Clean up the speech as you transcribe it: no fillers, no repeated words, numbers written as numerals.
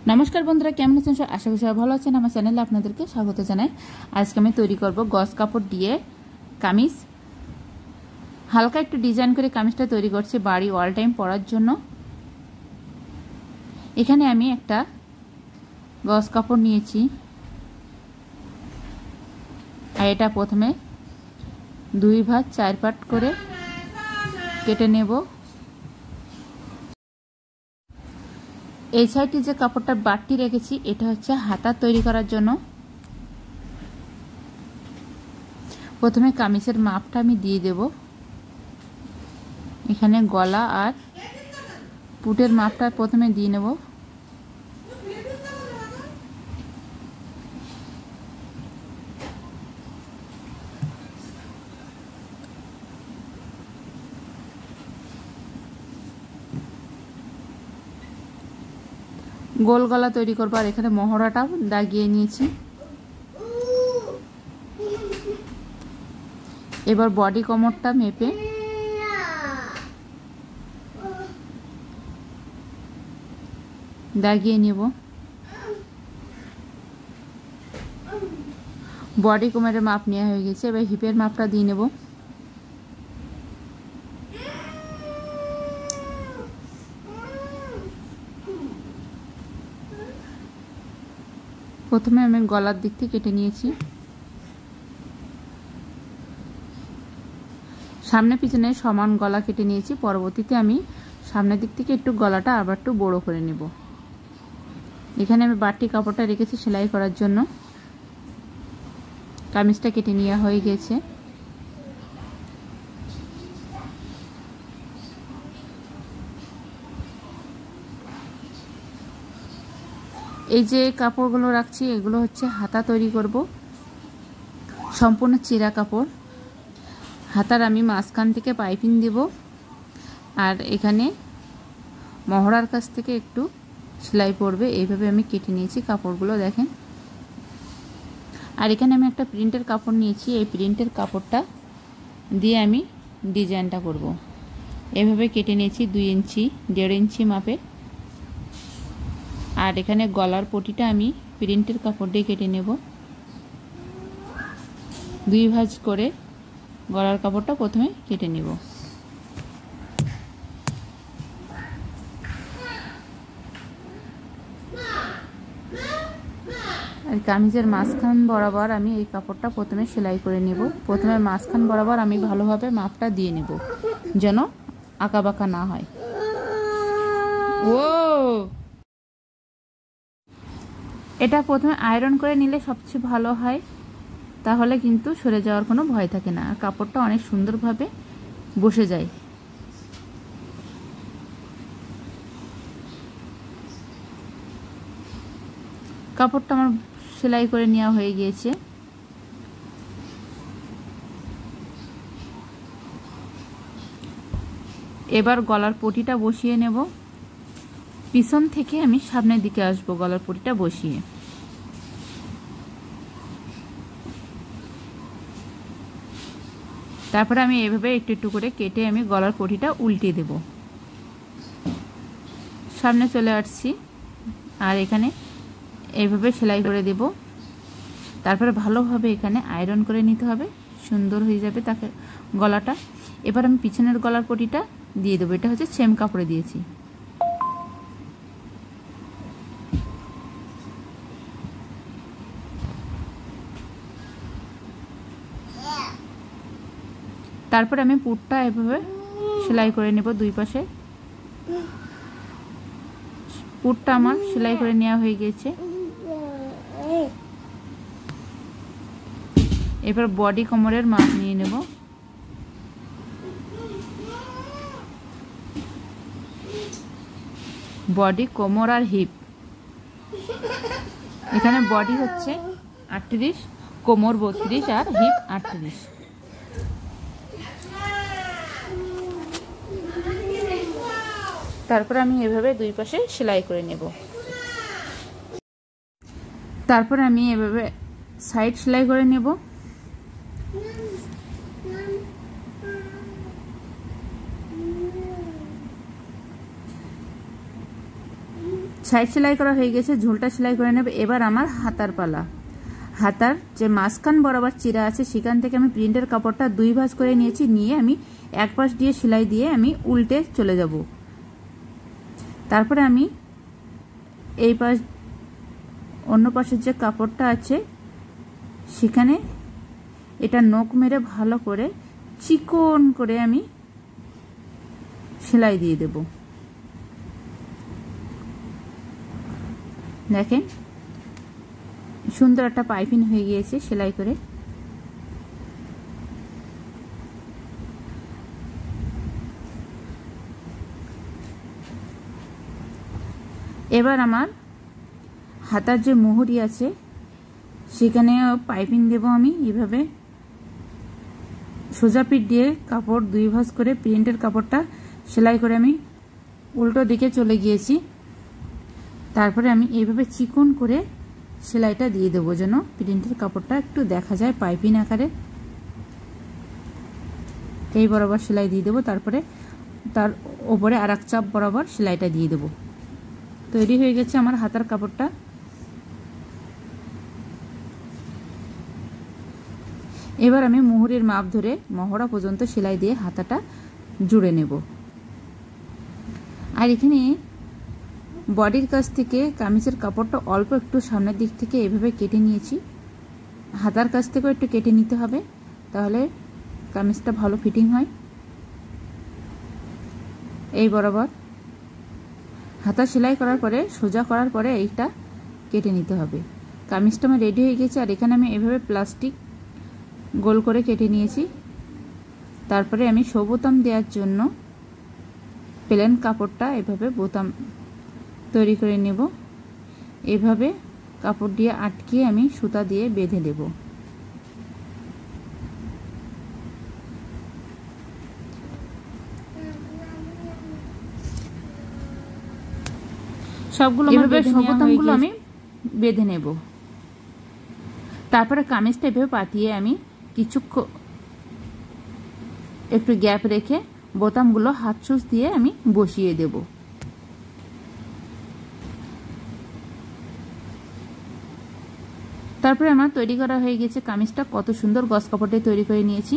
नमस्कार बंधुरा केमन आছেন आशा कরি সবাই ভালো আছেন। আমার চ্যানেলে আপনাদেরকে স্বাগত জানাই। আজকে আমি তৈরি করব গজ কাপড় দিয়ে কামিজ। হালকা একটু ডিজাইন করে কামিজটা তৈরি করছি বাড়ি অল টাইম পরার জন্য। এখানে আমি একটা গজ কাপড় নিয়েছি আর এটা প্রথমে 2 ভাঁজ 4 পাট করে কেটে নেব। এই সাইডে যে কাপড়টা বাড়তি রেখেছি এটা হচ্ছে হাতা তৈরি করার জন্য। প্রথমে কামিজের মাপটা আমি দিয়ে দেব। এখানে গলা আর পুটের মাপটা প্রথমে দিয়ে নেব। গোল গলা তৈরি করব আর এখানে মহড়াটা দাগিয়ে নিয়েছি। এবার বডি কোমরটা মেপে দাগিয়ে নেব। বডি কোমরের মাপ নেওয়া হয়ে গেছে। এবার হিপের মাপটা দিয়ে নেব। প্রথমে আমি গলার দিক থেকে কেটে নিয়েছি। সামনে পিছনে সমান গলা কেটে নিয়েছি। পরবর্তীতে আমি সামনের দিক থেকে একটু গলাটা আবার একটু বড় করে নেব। এখানে আমি বাড়তি কাপড়টা রেখেছি সেলাই করার জন্য। কামিজটা কেটে নেওয়া হয়ে গেছে। এই যে কাপড়গুলো রাখছি এগুলো হচ্ছে হাতা তৈরি করব। সম্পূর্ণ চিরা কাপড়। হাতার আমি মাঝখান থেকে পাইপিং দেব আর এখানে মহড়ার কাছ থেকে একটু সেলাই পড়বে। এইভাবে আমি কেটে নিয়েছি কাপড়গুলো দেখেন। আর এখানে আমি একটা প্রিন্টের কাপড় নিয়েছি। এই প্রিন্টের কাপড়টা দিয়ে আমি ডিজাইনটা করব। এভাবে কেটে নিয়েছি 2 ইঞ্চি 1.5 ইঞ্চি মাপে। আর এখানে গলার পটিটা আমি প্রিন্টের কাপড় দিয়ে কেটে নেব। 2 ভাঁজ করে গলার কাপড়টা প্রথমে কেটে নেব। আর কামিজের মাঝখান বরাবর আমি এই কাপড়টা প্রথমে সেলাই করে নেব। প্রথমে মাঝখান বরাবর আমি ভালোভাবে মাপটা দিয়ে নেব যেন আঁকাবাঁকা না হয়। এটা প্রথমে আয়রন করে নিলে সবচেয়ে ভালো হয়, তাহলে কিন্তু সরে যাওয়ার কোনো ভয় থাকে না আর কাপড়টা অনেক সুন্দরভাবে বসে যায়। কাপড়টা আমার সেলাই করে নেওয়া হয়ে গিয়েছে। এবার গলার পটিটা বসিয়ে নেব। পিছন থেকে আমি সামনের দিকে আসব গলার পটিটা বসিয়ে। তারপরে আমি এভাবে একটু একটু করে কেটে আমি গলার পটিটা উল্টে দেব। সামনে চলে আসছি আর এখানে এইভাবে সেলাই করে দেব। তারপরে ভালোভাবে এখানে আয়রন করে নিতে হবে, সুন্দর হয়ে যাবে তাকে গলাটা। এবার আমি পিছনের গলার পটিটা দিয়ে দেবো। এটা হচ্ছে সেম কাপড়ে দিয়েছি। তারপরে আমি পুটটা এভাবে সেলাই করে নেব 2 পাশে। পুটটা আমার সেলাই করে নেওয়া হয়ে গেছে। এবার বডি কোমরের মাপ নিয়ে নেব। বডি কোমর আর হিপ, এখানে বডি হচ্ছে 38, কোমর 32 আর হিপ 38। তারপর আমি এভাবে 2 পাশে সেলাই করে নেব। তারপর আমি এভাবে সাইড সেলাই করে নেব। সাইড সেলাই করা হয়ে গেছে, ঝুলটা সেলাই করে নেবে। এবার আমার হাতার পালা। হাতার যে মাঝখান বরাবর চিরা আছে সেখান থেকে আমি প্রিন্টের কাপড়টা 2 ভাঁজ করে নিয়েছি, নিয়ে আমি এক পাশ দিয়ে সেলাই দিয়ে আমি উল্টে চলে যাব। তারপরে আমি এই পাশ অন্য পাশের যে কাপড়টা আছে সেখানে এটা নখ মেরে ভালো করে চিকন করে আমি সেলাই দিয়ে দেব। দেখেন সুন্দর একটা পাইপিং হয়ে গিয়েছে সেলাই করে। এবার আমার হাতার যে মুহুরি আছে সেখানে পাইপিং দেব আমি। এইভাবে সোজা পিঠ দিয়ে কাপড় 2 ভাঁজ করে প্রিন্টের কাপড়টা সেলাই করে আমি উল্টো দিকে চলে গিয়েছি। তারপরে আমি এইভাবে চিকন করে সেলাইটা দিয়ে দেবো যেন প্রিন্টের কাপড়টা একটু দেখা যায় পাইপিং আকারে। এই বরাবর সেলাই দিয়ে দেবো, তারপরে তার ওপরে আর এক চাপ বরাবর সেলাইটা দিয়ে দেবো। তৈরি হয়ে গেছে আমার হাতার কাপড়টা। এবার আমি মুহুরির মাপ ধরে মহড়া পর্যন্ত সেলাই দিয়ে হাতাটা জুড়ে নেব। আর এখানে বডির কাছ থেকে কামিজের কাপড়টা অল্প একটু সামনের দিক থেকে এভাবে কেটে নিয়েছি। হাতার কাছ থেকেও একটু কেটে নিতে হবে, তাহলে কামিজটা ভালো ফিটিং হয়। এই বরাবর হাতা সেলাই করার পরে সোজা করার পরে এইটা কেটে নিতে হবে। কামিজটা আমার রেডি হয়ে গেছে। আর এখানে আমি এভাবে প্লাস্টিক গোল করে কেটে নিয়েছি। তারপরে আমি শো বোতাম দেওয়ার জন্য প্লেন কাপড়টা এভাবে বোতাম তৈরি করে নেব। এভাবে কাপড় দিয়ে আটকিয়ে আমি সুতা দিয়ে বেঁধে দেব। সবগুলো এভাবে শো বোতামগুলো আমি বেঁধে নেব। তারপরে কামিজটা এভাবে পাতিয়ে আমি কিছুক্ষণ একটু গ্যাপ রেখে বোতামগুলো হাত সুচ দিয়ে আমি বসিয়ে দেব। তারপরে আমার তৈরি করা হয়ে গেছে কামিজটা। কত সুন্দর গজ কাপড়ে তৈরি করে নিয়েছি।